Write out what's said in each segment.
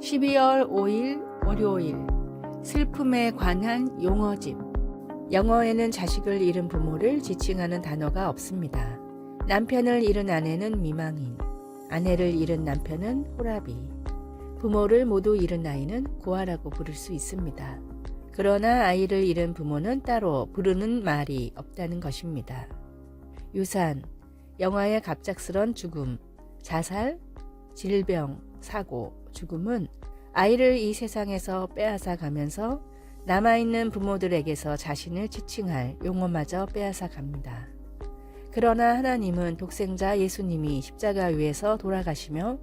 12월 5일 월요일 슬픔에 관한 용어집. 영어에는 자식을 잃은 부모를 지칭하는 단어가 없습니다. 남편을 잃은 아내는 미망인, 아내를 잃은 남편은 호라비, 부모를 모두 잃은 아이는 고아라고 부를 수 있습니다. 그러나 아이를 잃은 부모는 따로 부르는 말이 없다는 것입니다. 유산, 영화의 갑작스런 죽음, 자살, 질병, 사고, 죽음은 아이를 이 세상에서 빼앗아 가면서 남아있는 부모들에게서 자신을 지칭할 용어마저 빼앗아 갑니다. 그러나 하나님은 독생자 예수님이 십자가 위에서 돌아가시며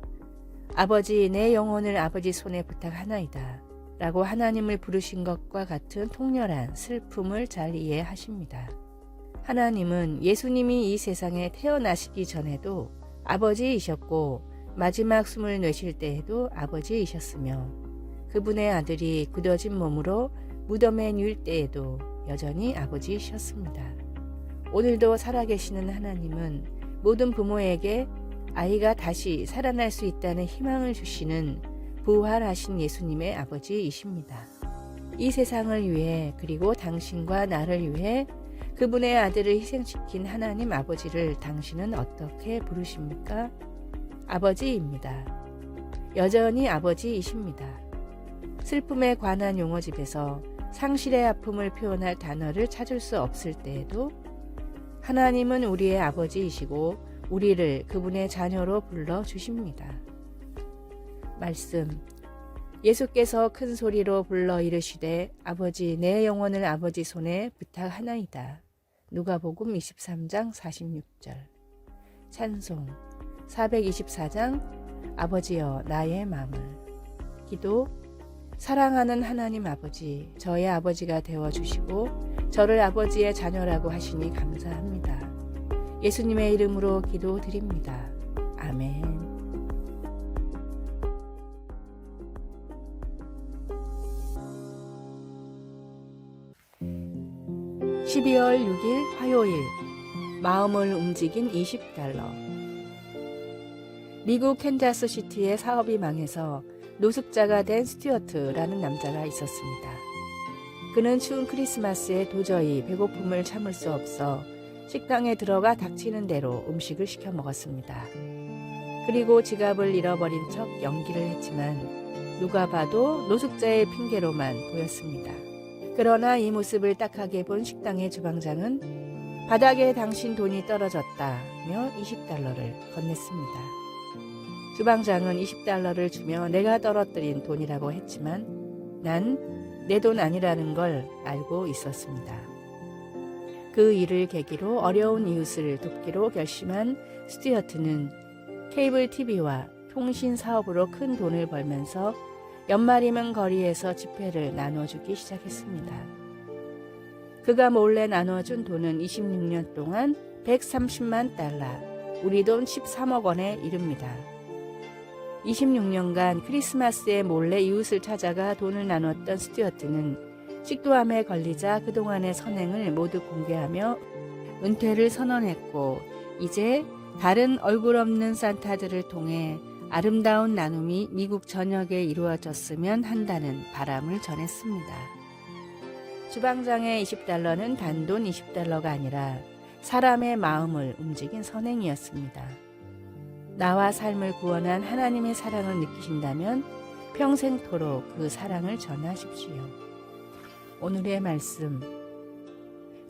아버지 내 영혼을 아버지 손에 부탁하나이다 라고 하나님을 부르신 것과 같은 통렬한 슬픔을 잘 이해하십니다. 하나님은 예수님이 이 세상에 태어나시기 전에도 아버지이셨고 마지막 숨을 내쉴 때에도 아버지이셨으며 그분의 아들이 굳어진 몸으로 무덤에 누일 때에도 여전히 아버지이셨습니다. 오늘도 살아계시는 하나님은 모든 부모에게 아이가 다시 살아날 수 있다는 희망을 주시는 부활하신 예수님의 아버지이십니다. 이 세상을 위해 그리고 당신과 나를 위해 그분의 아들을 희생시킨 하나님 아버지를 당신은 어떻게 부르십니까? 아버지입니다. 여전히 아버지이십니다. 슬픔에 관한 용어집에서 상실의 아픔을 표현할 단어를 찾을 수 없을 때에도 하나님은 우리의 아버지이시고 우리를 그분의 자녀로 불러주십니다. 말씀, 예수께서 큰 소리로 불러 이르시되 아버지 내 영혼을 아버지 손에 부탁하나이다. 누가복음 23장 46절. 찬송 424장 아버지여 나의 마음을. 기도, 사랑하는 하나님 아버지, 저의 아버지가 되어주시고 저를 아버지의 자녀라고 하시니 감사합니다. 예수님의 이름으로 기도드립니다. 아멘. 12월 6일 화요일 마음을 움직인 $20. 미국 캔자스시티의 사업이 망해서 노숙자가 된 스튜어트라는 남자가 있었습니다. 그는 추운 크리스마스에 도저히 배고픔을 참을 수 없어 식당에 들어가 닥치는 대로 음식을 시켜 먹었습니다. 그리고 지갑을 잃어버린 척 연기를 했지만 누가 봐도 노숙자의 핑계로만 보였습니다. 그러나 이 모습을 딱하게 본 식당의 주방장은 바닥에 당신 돈이 떨어졌다며 $20를 건넸습니다. 주방장은 $20를 주며 내가 떨어뜨린 돈이라고 했지만 난 내 돈 아니라는 걸 알고 있었습니다. 그 일을 계기로 어려운 이웃을 돕기로 결심한 스튜어트는 케이블 TV와 통신 사업으로 큰 돈을 벌면서 연말이면 거리에서 지폐를 나눠주기 시작했습니다. 그가 몰래 나눠준 돈은 26년 동안 $130만, 우리 돈 13억 원에 이릅니다. 26년간 크리스마스에 몰래 이웃을 찾아가 돈을 나눴던 스튜어트는 식도암에 걸리자 그동안의 선행을 모두 공개하며 은퇴를 선언했고 이제 다른 얼굴 없는 산타들을 통해 아름다운 나눔이 미국 전역에 이루어졌으면 한다는 바람을 전했습니다. 주방장의 $20는 단돈 $20가 아니라 사람의 마음을 움직인 선행이었습니다. 나와 삶을 구원한 하나님의 사랑을 느끼신다면 평생토록 그 사랑을 전하십시오. 오늘의 말씀,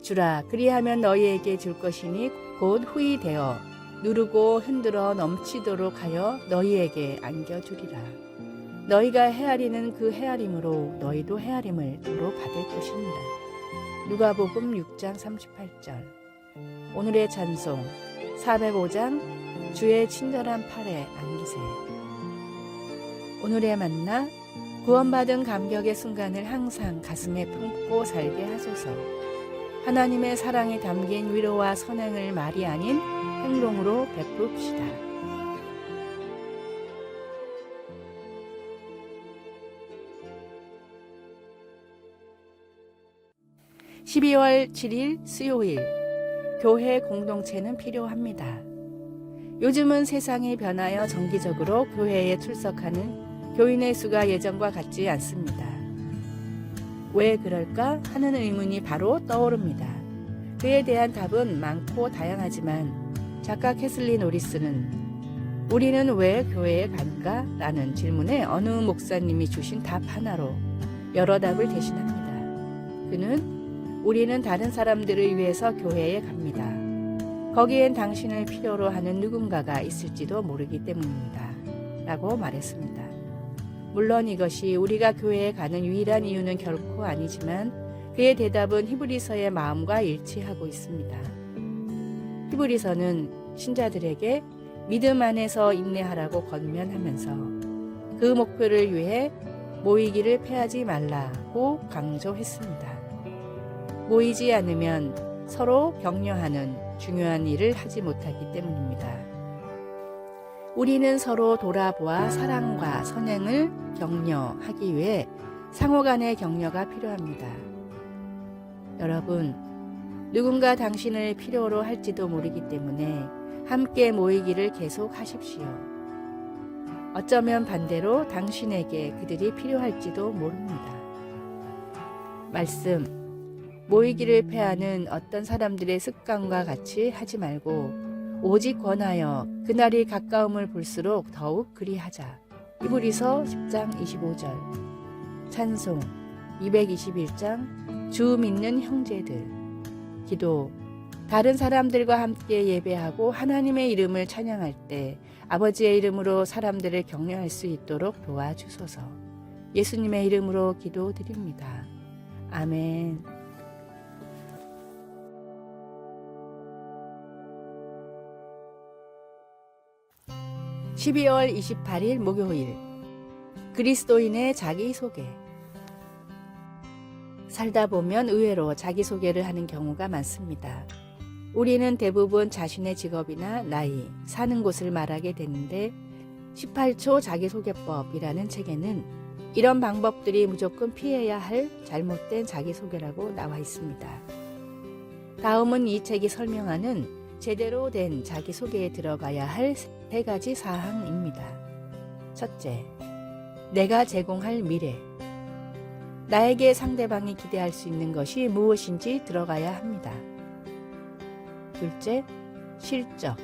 주라 그리하면 너희에게 줄 것이니 곧 후히 되어 누르고 흔들어 넘치도록 하여 너희에게 안겨주리라. 너희가 헤아리는 그 헤아림으로 너희도 헤아림을 도로 받을 것입니다. 누가복음 6장 38절. 오늘의 찬송 405장 주의 친절한 팔에 안기세. 오늘의 만나, 구원받은 감격의 순간을 항상 가슴에 품고 살게 하소서. 하나님의 사랑이 담긴 위로와 선행을 말이 아닌 행동으로 베풉시다. (12월 7일) 수요일, 교회 공동체는 필요합니다. 요즘은 세상이 변하여 정기적으로 교회에 출석하는 교인의 수가 예전과 같지 않습니다. 왜 그럴까 하는 의문이 바로 떠오릅니다. 그에 대한 답은 많고 다양하지만 작가 캐슬리 노리스는 우리는 왜 교회에 갈까? 라는 질문에 어느 목사님이 주신 답 하나로 여러 답을 대신합니다. 그는 우리는 다른 사람들을 위해서 교회에 갑니다. 거기엔 당신을 필요로 하는 누군가가 있을지도 모르기 때문입니다. 라고 말했습니다. 물론 이것이 우리가 교회에 가는 유일한 이유는 결코 아니지만 그의 대답은 히브리서의 마음과 일치하고 있습니다. 히브리서는 신자들에게 믿음 안에서 인내하라고 권면하면서 그 목표를 위해 모이기를 패하지 말라고 강조했습니다. 모이지 않으면 서로 격려하는 중요한 일을 하지 못하기 때문입니다. 우리는 서로 돌아보아 사랑과 선행을 격려하기 위해 상호 간의 격려가 필요합니다. 여러분, 누군가 당신을 필요로 할지도 모르기 때문에 함께 모이기를 계속 하십시오. 어쩌면 반대로 당신에게 그들이 필요할지도 모릅니다. 말씀, 모이기를 패하는 어떤 사람들의 습관과 같이 하지 말고 오직 권하여 그날이 가까움을 볼수록 더욱 그리하자. 히브리서 10장 25절. 찬송 221장 주 믿는 형제들. 기도, 다른 사람들과 함께 예배하고 하나님의 이름을 찬양할 때 아버지의 이름으로 사람들을 격려할 수 있도록 도와주소서. 예수님의 이름으로 기도드립니다. 아멘. (12월 28일) 목요일. 그리스도인의 자기소개. 살다 보면 의외로 자기소개를 하는 경우가 많습니다. 우리는 대부분 자신의 직업이나 나이, 사는 곳을 말하게 되는데 18초 자기소개법이라는 책에는 이런 방법들이 무조건 피해야 할 잘못된 자기소개라고 나와 있습니다. 다음은 이 책이 설명하는 제대로 된 자기소개에 들어가야 할 3가지 사항입니다. 첫째, 내가 제공할 미래. 나에게 상대방이 기대할 수 있는 것이 무엇인지 들어가야 합니다. 둘째, 실적.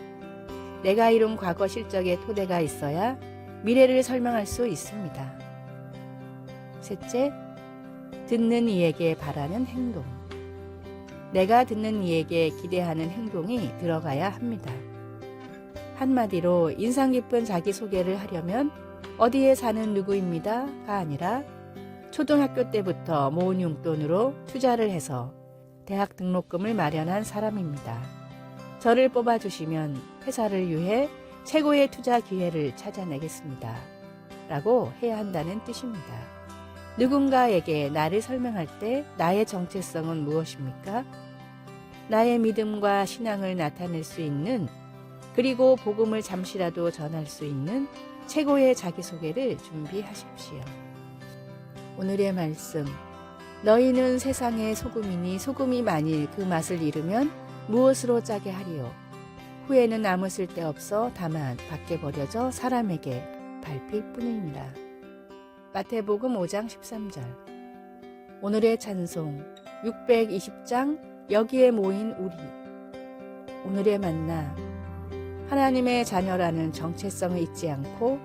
내가 이룬 과거 실적의 토대가 있어야 미래를 설명할 수 있습니다. 셋째, 듣는 이에게 바라는 행동. 내가 듣는 이에게 기대하는 행동이 들어가야 합니다. 한마디로 인상 깊은 자기소개를 하려면 어디에 사는 누구입니다가 아니라 초등학교 때부터 모은 용돈으로 투자를 해서 대학 등록금을 마련한 사람입니다. 저를 뽑아주시면 회사를 위해 최고의 투자 기회를 찾아내겠습니다. 라고 해야 한다는 뜻입니다. 누군가에게 나를 설명할 때 나의 정체성은 무엇입니까? 나의 믿음과 신앙을 나타낼 수 있는, 그리고 복음을 잠시라도 전할 수 있는 최고의 자기소개를 준비하십시오. 오늘의 말씀. 너희는 세상의 소금이니 소금이 만일 그 맛을 잃으면 무엇으로 짜게 하리요? 후에는 아무 쓸데없어 다만 밖에 버려져 사람에게 밟힐 뿐입니다. 마태복음 5장 13절. 오늘의 찬송 620장 여기에 모인 우리. 오늘의 만나. 하나님의 자녀라는 정체성을 잊지 않고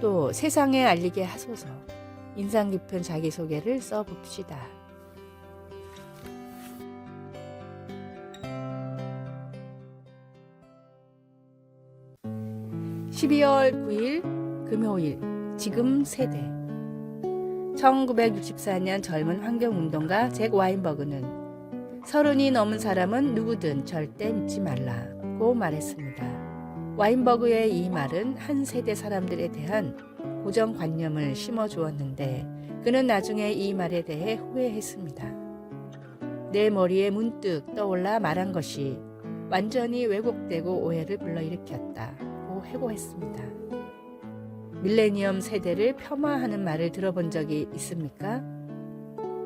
또 세상에 알리게 하소서. 인상 깊은 자기소개를 써봅시다. 12월 9일 금요일. 지금 세대. 1964년 젊은 환경운동가 잭 와인버그는 30이 넘은 사람은 누구든 절대 믿지 말라고 말했습니다. 와인버그의 이 말은 한 세대 사람들에 대한 고정관념을 심어주었는데 그는 나중에 이 말에 대해 후회했습니다. 내 머리에 문득 떠올라 말한 것이 완전히 왜곡되고 오해를 불러일으켰다고 해고했습니다. 밀레니엄 세대를 폄하하는 말을 들어본 적이 있습니까?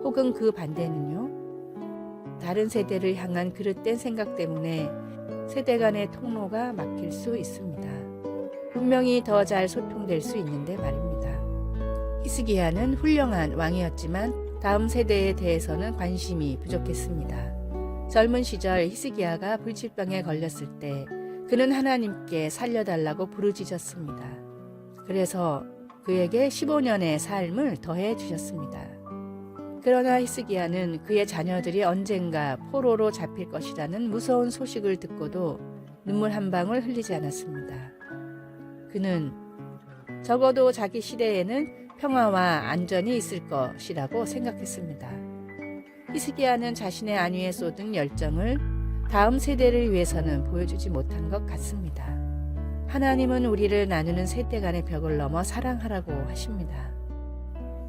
혹은 그 반대는요? 다른 세대를 향한 그릇된 생각 때문에 세대 간의 통로가 막힐 수 있습니다. 분명히 더 잘 소통될 수 있는데 말입니다. 히스기야는 훌륭한 왕이었지만 다음 세대에 대해서는 관심이 부족했습니다. 젊은 시절 히스기야가 불치병에 걸렸을 때 그는 하나님께 살려달라고 부르짖었습니다. 그래서 그에게 15년의 삶을 더해 주셨습니다. 그러나 히스기야는 그의 자녀들이 언젠가 포로로 잡힐 것이라는 무서운 소식을 듣고도 눈물 한 방울 흘리지 않았습니다. 그는 적어도 자기 시대에는 평화와 안전이 있을 것이라고 생각했습니다. 히스기야는 자신의 안위에 쏟은 열정을 다음 세대를 위해서는 보여주지 못한 것 같습니다. 하나님은 우리를 나누는 세대 간의 벽을 넘어 사랑하라고 하십니다.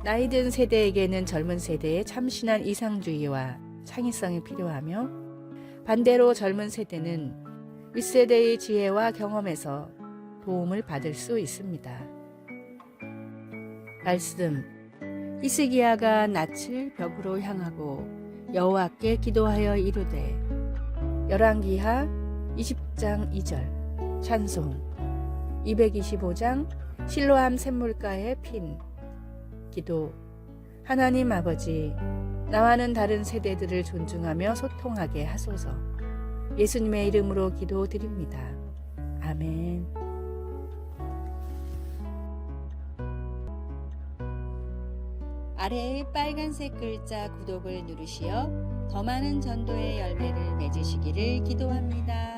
나이 든 세대에게는 젊은 세대의 참신한 이상주의와 창의성이 필요하며 반대로 젊은 세대는 윗세대의 지혜와 경험에서 도움을 받을 수 있습니다. 말씀. 히스기야가 낯을 벽으로 향하고 여호와께 기도하여 이르되. 열왕기하 20장 2절. 찬송. 225장 실로암 샘물가의 핀. 기도. 하나님 아버지, 나와는 다른 세대들을 존중하며 소통하게 하소서. 예수님의 이름으로 기도드립니다. 아멘. 아래의 빨간색 글자 구독을 누르시어 더 많은 전도의 열매를 맺으시기를 기도합니다.